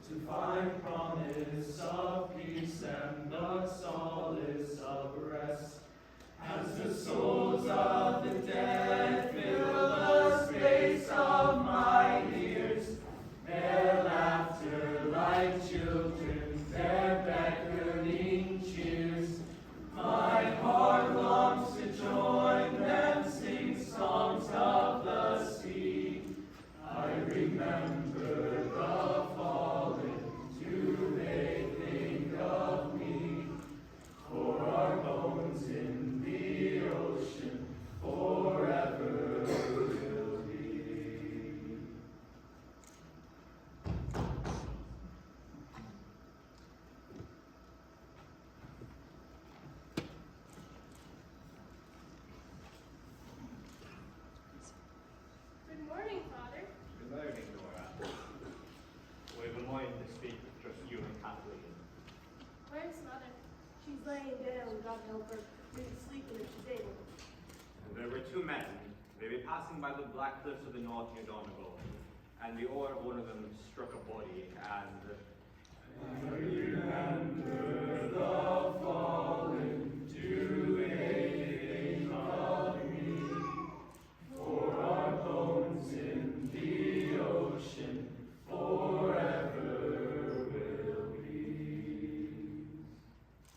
to find promise of peace and the solace of rest. As the souls of the dead fill the space of my ears, their laughter like children, their beckoning cheers, my heart longs to join them, sing songs of the sea. I remember the fallen, do they think of me? For our bones in the ocean forever will be. Good morning, Father. Good morning, Nora. We've been wanting to speak with just you and Kathleen. Where's Mother? She's laying down, God help her. Maybe sleeping if she's able. And there were two men. They were passing by the black cliffs of the north near Donegal, and the oar of one of them struck a body, and I remember the fallen, do they think of me? For our bones in the ocean forever will be.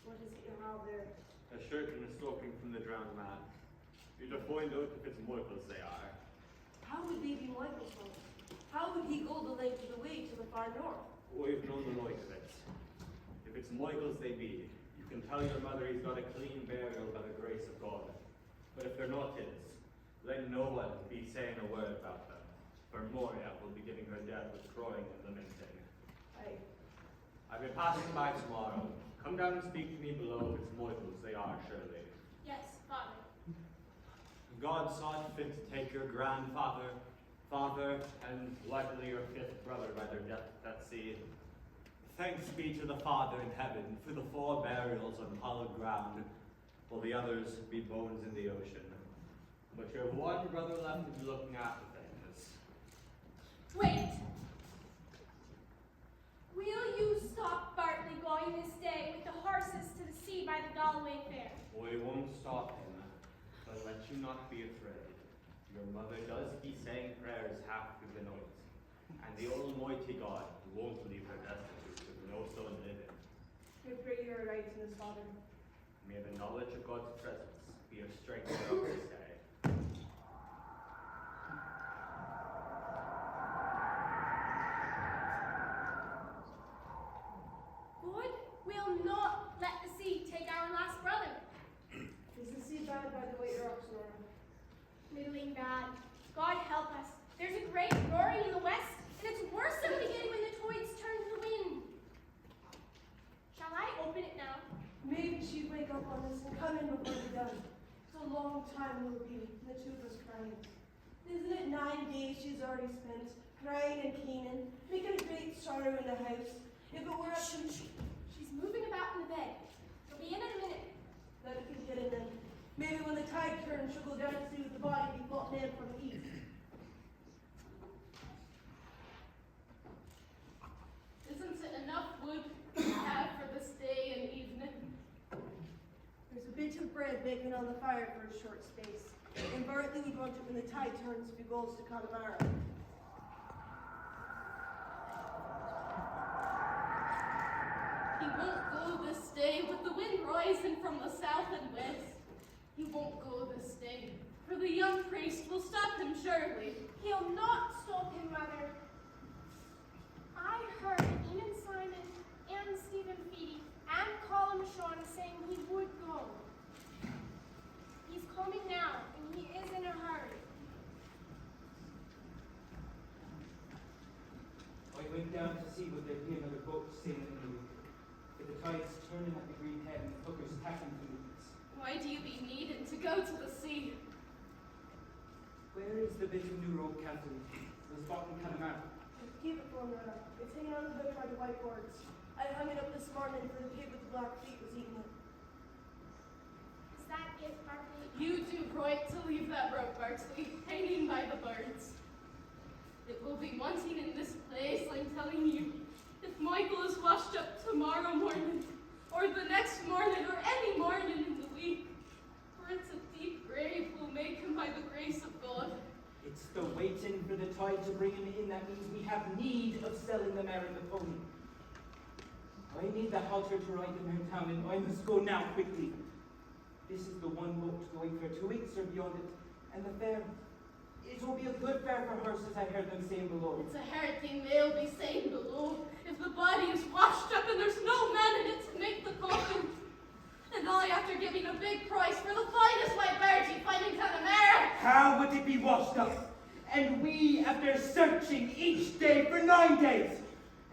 What is it you have there? a shirt and a stocking from the drowned man. You'd have find out if it's Michael's they are. How would they be Michael's home? How would he go the length of the way to the far north? We've known the like of it. If it's Michael's they be, you can tell your mother he's got a clean burial by the grace of God. But if they're not his, let no one be saying a word about them, for Moria will be giving her death with crying and lamenting. I've been passing by tomorrow. Come down and speak to me below if it's Michael's they are, surely. Yes, Father. God saw it fit to take your grandfather, father, and likely your fifth brother by their death at sea. Thanks be to the Father in heaven for the 4 burials on hallowed ground, while the others be bones in the ocean. But you have one brother left to be looking after things. Wait! Will you stop Bartley going this day with the horses to the sea by the Galway fair? We won't stop him, but let you not be afraid. Your mother does be saying prayers half through the night, and the Almighty God won't leave her destitute with no son living. We pray you are right in this, Father. May the knowledge of God's presence be your strength throughout this day. God will not let the sea take our last brother. Is the sea bad by the way you're up, Aurora? Middling bad. God help us. There's a great roaring in the west, and it's worse than again when the tides turn to the wind. Shall I open it now? Maybe she'd wake up on us and come in before we're done. It's a long time will be, the two of us crying. Isn't it 9 days she's already spent, crying and keening, making a great sorrow in the house? If it were up to She's moving about in the bed. She'll be in a minute. let it get in then. Maybe when the tide turns, she'll go down to see what the body be floating in from the east. Isn't it enough wood to have for this day and evening? There's a bit of bread baking on the fire for a short space. And Bartley we want it when the tide turns if he goes to Connemara. He won't go this day with the wind rising from the south and west. He won't go this day, for the young priest will stop him surely. He'll not stop him, Mother. I heard Eamon Simon and Stephen Feedy and Colin Sean saying he would go. He's coming now, and he is in a hurry. I went down to see what there'd be another boat sailing in the week. If the tide's turning at the green head and the hookers tacking to movements. Why do you be needing to go to the sea? Where is the bit of new rope, Captain? The spot in Connemara. Keep it for me, Rana. It's hanging on the hook by the white boards. I hung it up this morning for the pig with the black feet was eating it. Is that it, Bartley? You do right to leave that rope, Bartley, hanging by the birds. It will be wanting in this place, I'm telling you. If Michael is washed up tomorrow morning, or the next morning, or any morning in the week, for it's a deep grave will make him by the grace of God. It's the waiting for the tide to bring him in that means we have need of selling the mare and the pony. I need the halter to ride the mare down, and I must go now quickly. This is the one boat going for 2 weeks or beyond it, and the fare. It will be a good fare for horses, I heard them saying below. It's a hard thing they'll be saying below. If the body is washed up and there's no man in it to make the coffin. And I, after giving a big price for the finest white bird you find in Connemara. How would it be washed up? And we, after searching each day for 9 days,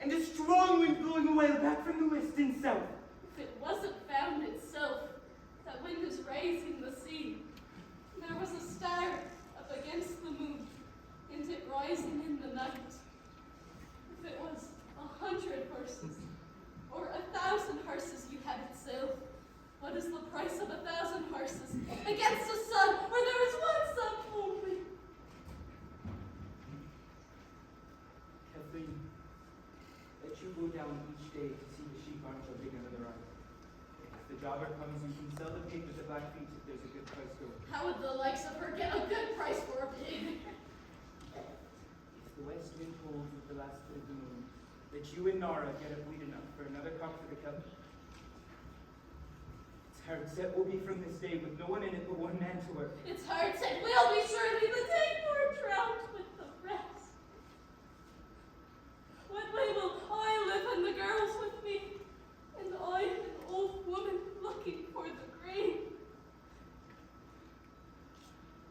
and a strong wind blowing a whale back from the west and south. If it wasn't found itself, that wind is raising the sea. There was a star up against the moon, and it rising in the night. If it was 100 horses, or 1,000 horses you had itself, what is the price of 1,000 horses against a sun where there is one sun only? Kathleen, let you go down each day to see the sheep aren't jumping under the ride. If the jobber comes, you can sell the pig with the black feet if there's a good price to it. How would the likes of her get a good price for a pig? If the west wind holds with the last bit of the moon, let you and Nora get up wheat enough for another cock for the kelp. It's hard set will be from this day with no one in it but one man to work. It's hard said will be surely the day we're drowned with the rest. What way will I live and the girls with me, and I, an old woman, looking for the grave?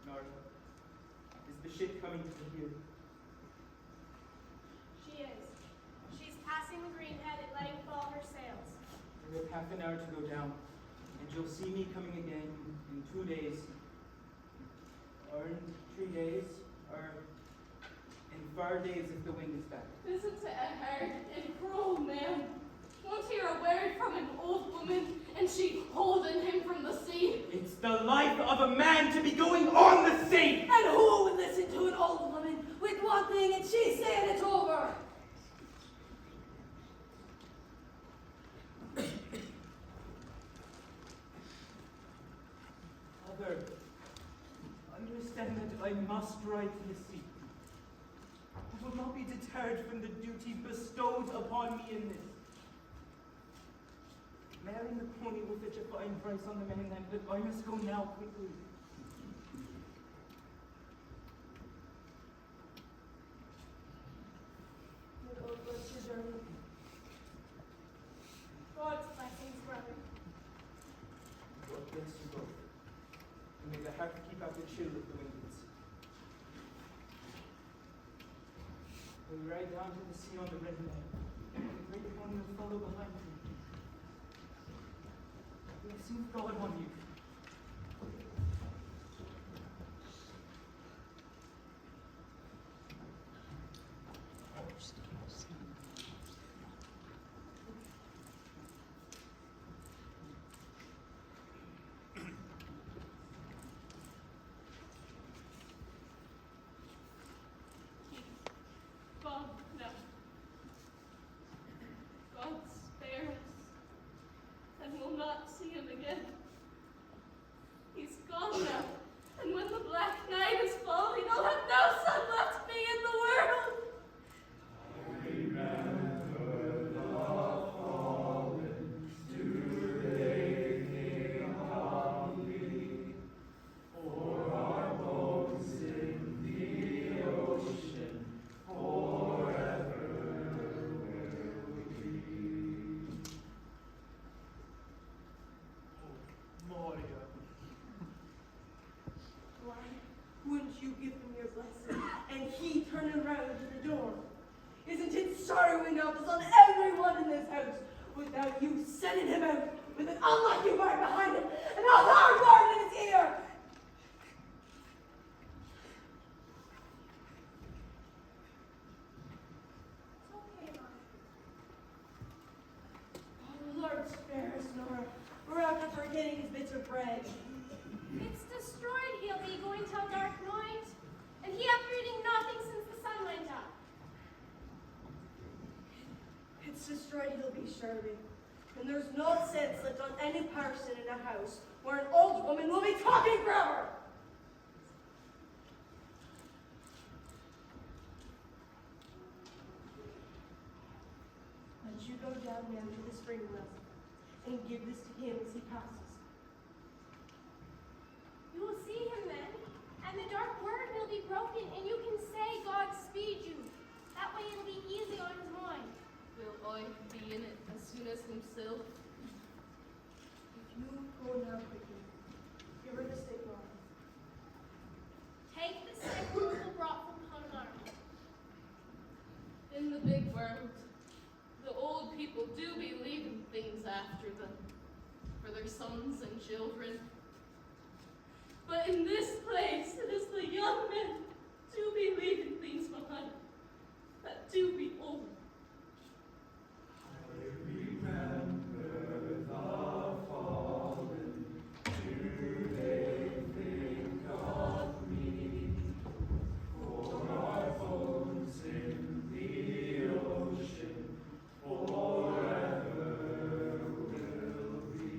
Nora, is the ship coming to the pier? She is. She's passing the greenhead and letting fall her sails. We have half an hour to go down, and you'll see me coming again in 2 days, or in 3 days, or in 4 days if the wind is back. Isn't it a hard and cruel man? Won't hear a word from an old woman, and she holding him from the sea. It's the life of a man to be going on the sea! And who would listen to an old woman with one thing and she's saying it's over? Mother, understand that I must ride to the sea. I will not be deterred from the duty bestowed upon me in this. Marrying the pony will fetch a fine price on the mainland, but I must go now quickly. Good old bless your journey. God's blessings, brother. God bless you both. And may the heart keep out the chill of the wind. We ride down to the sea on the red land. The great pony will follow behind me. Blessing of God on you. God, no. God spare us, and we'll not see him again. He's gone now, and when the black night is falling, I'll have no son left me in the world. Remember the fallen, do they think of me? For our bones in the ocean, forever will be. Moria. Why wouldn't you give him your blessing and he turning around to the door? Isn't it sorrowing of us on everyone in this house without you sending him out with an unlucky word behind him and a hard word in his ear? It's okay, Mom. Oh, Lord, spare us, Nora. We're after forgetting his bits of bread. It's destroyed he'll be going till dark night. And he after eating nothing since the sun went up. It's me, Shirley. And there's no sense left on any person in a house where an old woman will be talking forever. But you go down now to the spring well and give this to him as he passes. You will see him then, and the dark word will be broken, and you can say, God speed you. That way it'll be easy on his mind. Will I be in it as soon as himself? If you go now quickly, give her the stick on. Take the stick Rachel brought from Connemara. In the big world, the old people do believe in things after them, for their sons and children. But in this place, it is the young men do believe in things behind, that do be old. Remember the fallen, do they think of me? For our bones in the ocean forever will be.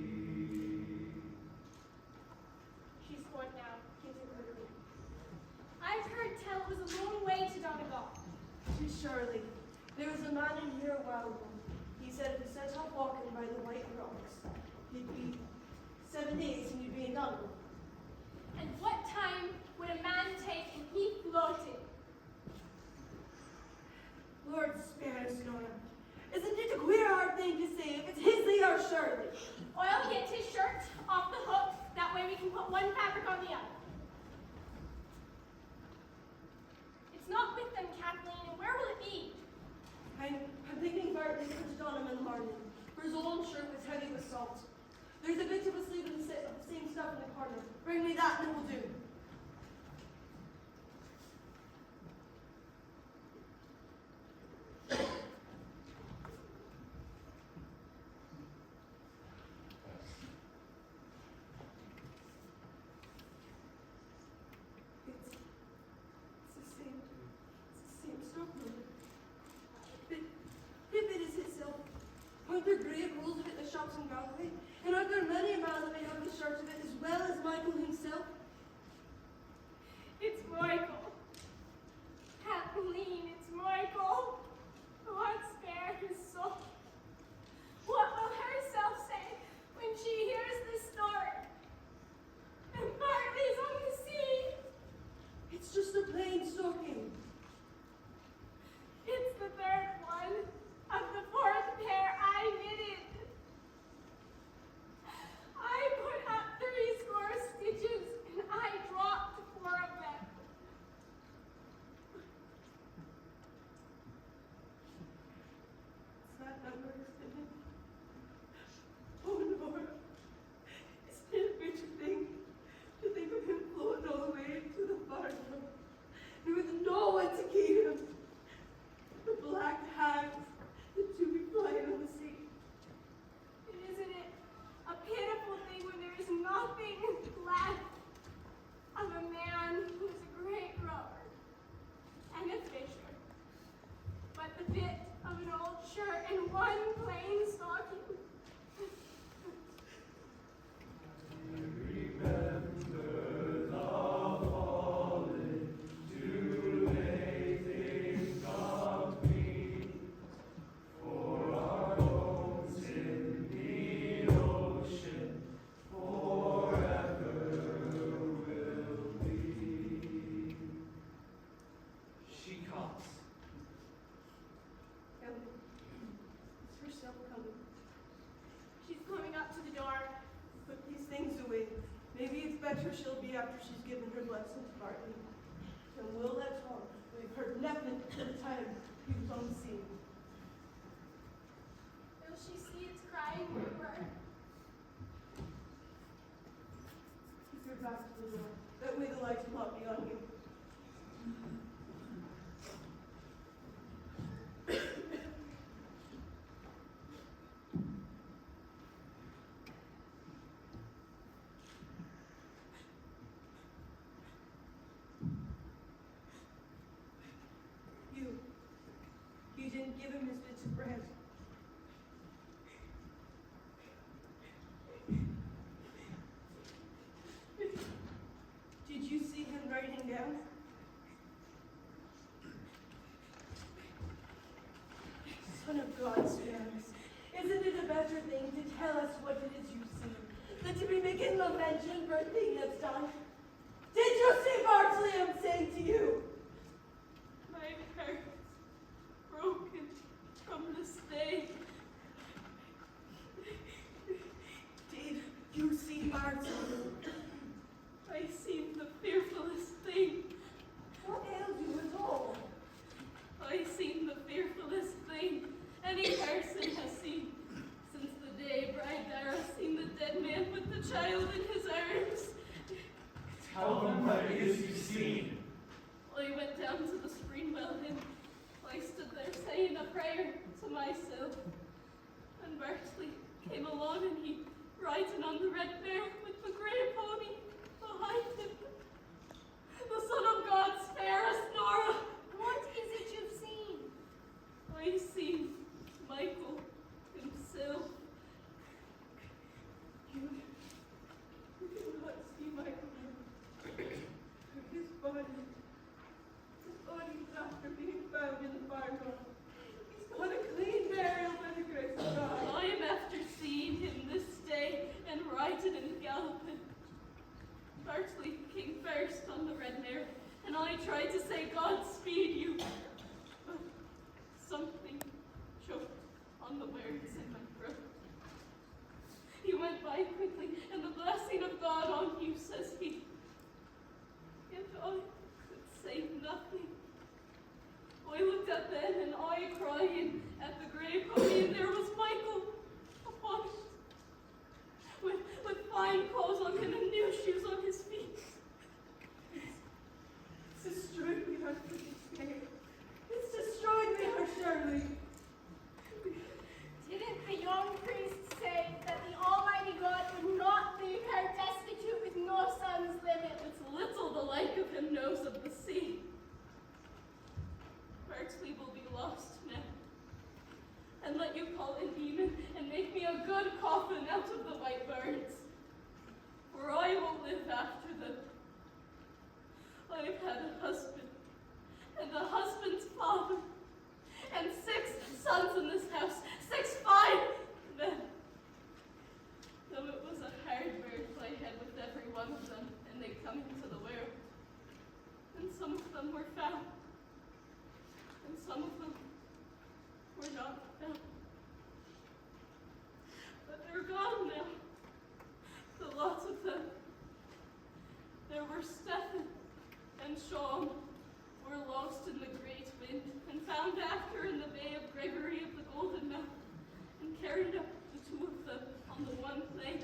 She's going now. Kids are quickly. I've heard tell it was a long way to Donegal. To Shirley, there was a man in here a while ago. He said if you set off walking by the white rocks, he'd be 7 days and you'd be in Donegal. And what time would a man take and he floated? Lord spare us, Nora. Isn't it a queer hard thing to say if it's Hisley or Shirley? I'll get his shirt off the hook. That way we can put one fabric on the other. It's not with them, Kathleen, and where will it be? I'm thinking Bart needs to Donham in the morning, for his own shirt was heavy with salt. There's a bit of a sleeve of the same stuff in the corner. Bring me that and it will do. It's the same stuff, Mother. If it is itself, aren't there great rolls of it in the shops in Galway? And aren't there many a man that may have the shirts of it as well as Michael himself? It's Michael. Kathleen, it's Michael. God spare his soul. What will herself say when she hears this story? And Bartley's on the sea. It's just a plain stocking. It's the third one of the fourth pair I knitted. I put up 3 stitches and I dropped 4 of them. It's that number, isn't it? Oh, Lord. Isn't it a bitter thing to think of him floating all the way to the far north, and with no one to keep him? The black hags, the two be flying on the sea. Isn't it a pitiful thing when there is nothing left of a man who is a great rower and a fisher, but the bit of an old shirt and one plain stocking? Remember the fallen, do they think of me? For our bones in the ocean forever will be. She comes. It's herself coming. She's coming up to the door. Put these things away. Maybe it's better she'll be after she's given her blessing to Bartley. And we'll let on. We've heard nothing till the time he was on the scene. Will she see its crying river? Keep your back to the door. That way the light will not be on you. You didn't give him his bits of bread. writing down. Son of God, spirits, isn't it a better thing to tell us what it is you see than to be making lamentation for a thing that's done? Did you see Bartley, I'm saying to you? My heart's broken from this day. Did you see Bartley? I seen the fearfulest thing. What ails you at all? I seen the fearfulest thing any person has seen since the day Bride Dara seen the dead man with the child in his arms. Tell them what it is you've seen. I went down to the spring well and I stood there saying a prayer to myself. And Bartley came along and he riding on the red mare with the grey pony behind him. The Son of God's fairest Nora. What is it you've seen? I seen Michael himself. You did not see Michael. His body's after being found in the fireground. He's got a clean burial by the grace of God. I am after seeing him this day and riding and galloping. Bartley came first on the red mare, and I tried to say, God speed you. But something choked on the words in my throat. He went by quickly, and the blessing of God on you, says he. If I could say nothing. I looked at Ben, and I crying at the grey pony, and there was Michael upon it, with fine clothes on him and new shoes on his feet. It's destroyed me heart for despair. It's destroyed me heart surely. Didn't the young priest say that the Almighty God would not leave her destitute with no son's limit? It's little the like of him knows of the sea. Bartley will be lost now. And let you call in demon and make me a good coffin out of the white birds. For I will live after them. I've had a husband, and a husband's father, and 6 sons in this house, 6 fine men. Though it was a hard birth I had with every one of them, and they come into the world. And some of them were found, and some of them were not found. But they're gone now, the lots of them. There were Stephen and Sean were lost in the great wind, and found after in the bay of Gregory of the Golden Mouth, and carried up the 2 of them on the one plank,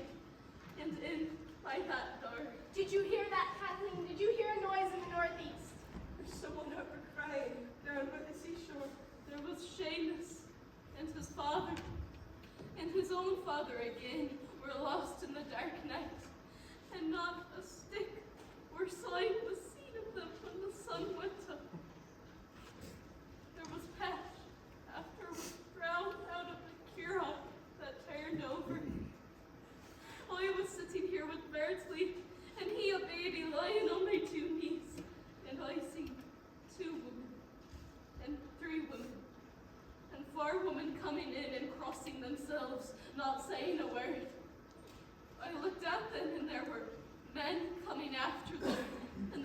and in by that dark. Did you hear that, Kathleen? Did you hear a noise in the northeast? There's someone out there crying down by the seashore. There was Seamus and his father, and his own father again were lost in the dark night, and not a stick or sign was seen of them when the sun went up. There was Patch, afterwards drowned out of the Huron that turned over. I was sitting here with Bartley, and he a baby lying on my 2 knees, and I seen 2 women, and 3 women, and 4 women coming in and crossing themselves, not saying a word. I looked at them, and there were men coming after them, and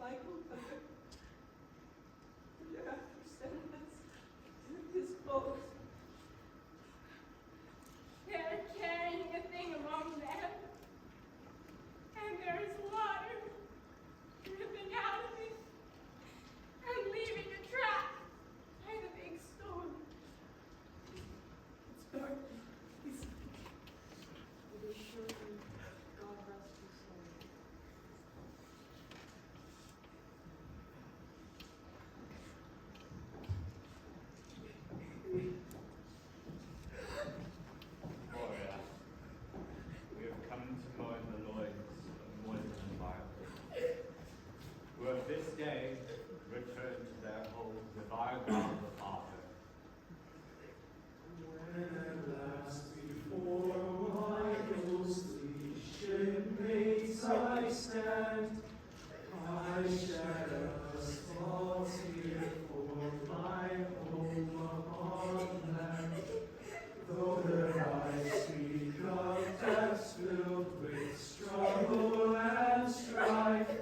Michael, mother. Year after sent us his boat. They're carrying a thing among them. And there's water dripping out of it and leaving a track by the big storm. It's dark. He's It is surely God rest his soul. Aurora, we have come to mourn the loins of Millington and Violet, who have this day returned to their home with our God the Father. When at last before my ghostly shipmates I stand, I shed a small tear for my home upon land. Though their eyes speak of depths filled with struggle and strife,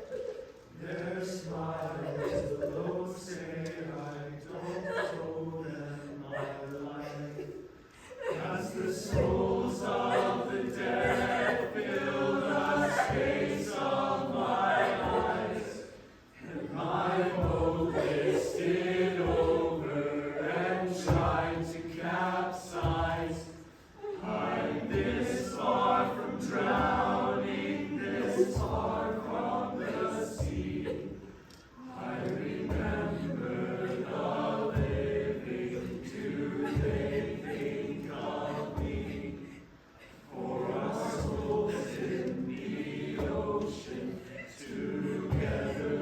their smiles alone say I don't owe them my life. As the souls of the dead fill the space of my eyes, and my boat listed over and tried to capsize, I'm this far from drowning, this far from the sea. I remember the living, do they think of me? For our souls in the ocean together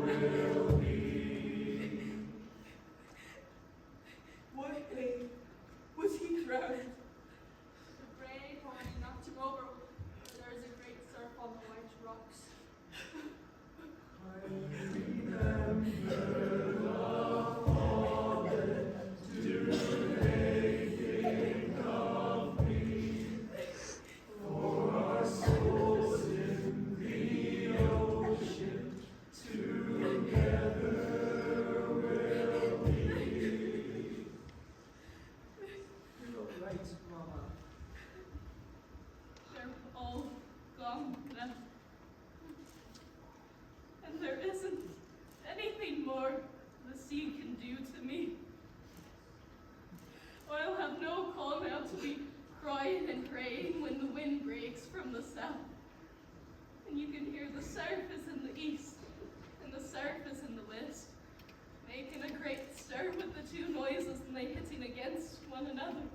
will be. what way was he drowned? The brave only knocked him over. There is a great surf on the white rocks. I remember the fallen, do they think of me? For our souls in the ocean together will be. You're right, Mama. They're all gone now. And there isn't anything more the sea can do to me. I'll have no call now to be crying and praying when the wind breaks from the south. And you can hear the surf is in the east and the surf is in the west, making a great stir with the two noises and they hitting against one another.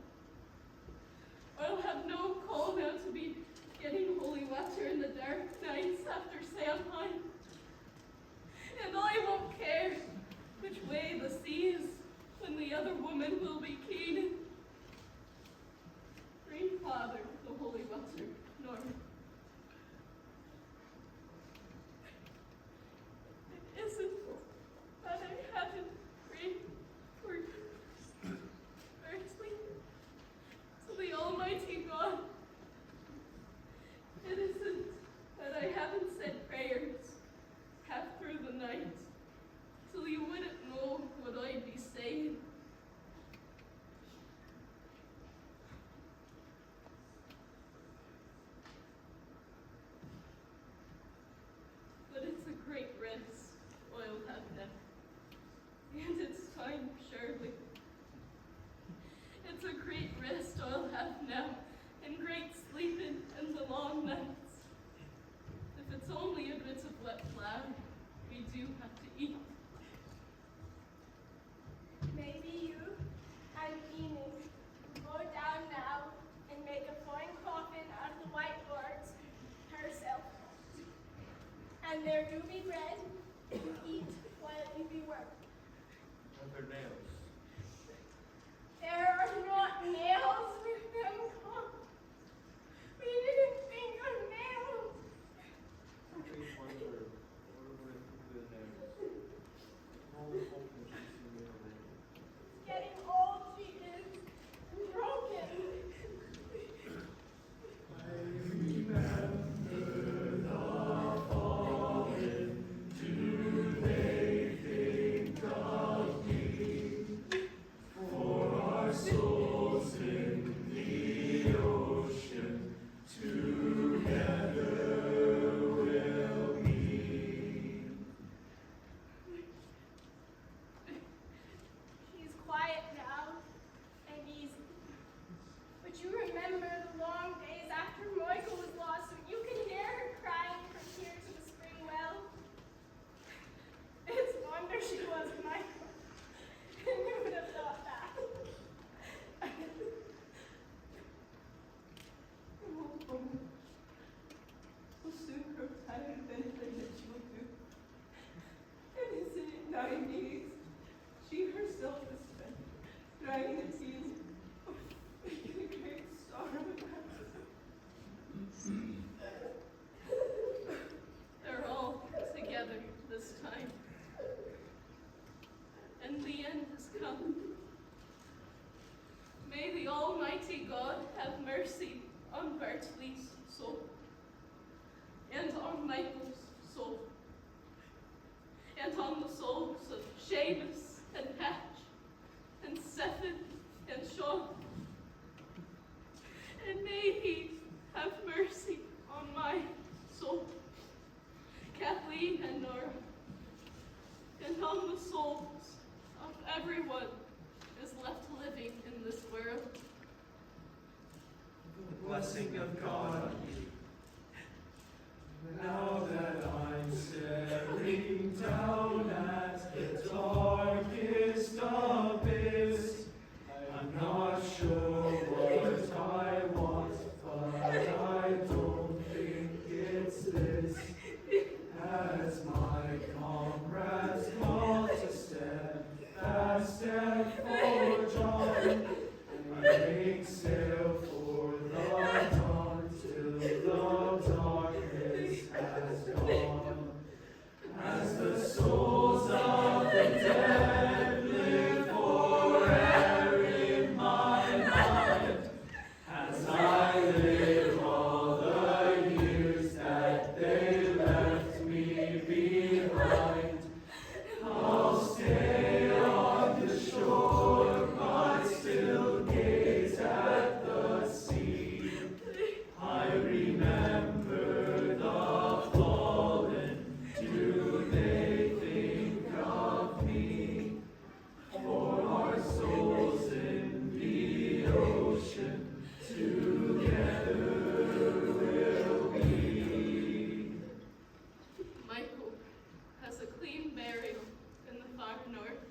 I'll have no call now to be getting holy water in the dark nights after samhain. And I won't care which way the sea is when the other woman will be keen. Bring Father the holy water, Norm. It isn't that I haven't prayed for earthly to the Almighty God. It isn't that I haven't said prayers half through the night till you wouldn't know what I'd be saying. But it's a great rest I'll have now. And it's time, surely. It's a great rest I'll have now, and great sleeping in the long nights. If it's only a bit of wet flour, we do have to eat. Maybe you and Enid go down now and make a fine coffin out of the white lords herself. And there do be bread to eat while you be work. And their nails. There are not nails with them, Con. We didn't think of nails. Please wonder, what would it be the nails? All the hope that you see me already. Getting old, she is broken. I remember the fallen, do this time. And the end has come. May the Almighty God have mercy on Bertley's soul, and on Michael's soul, and on the souls of Seamus and Hatch, and Sefton and Sean. And may he have mercy on my soul, Kathleen and Nora, and on the souls of everyone who is left living in this world. The blessing of God on you. Now that I'm staring down at the darkest abyss, I'm not sure what I want, but I don't think it's this. As my comrades call to stand fast and forge on, I make sail for the dawn till the darkness has gone. As the souls of the dead live forever in my mind, as I live all the years that they left me behind, I'll stay on the shore, but still gaze at the sea. I remember the fallen, do they think of me? For our souls in the ocean together will be. Michael has a clean burial in the far north,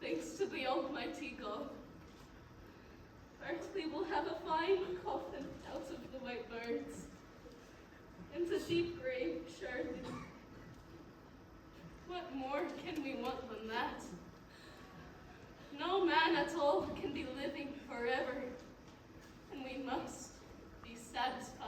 thanks to the Almighty God. Bertley will have a fine coffin out of the white birds, and a deep grave, surely. What more can we want than that? No man at all can be living forever, and we must be satisfied.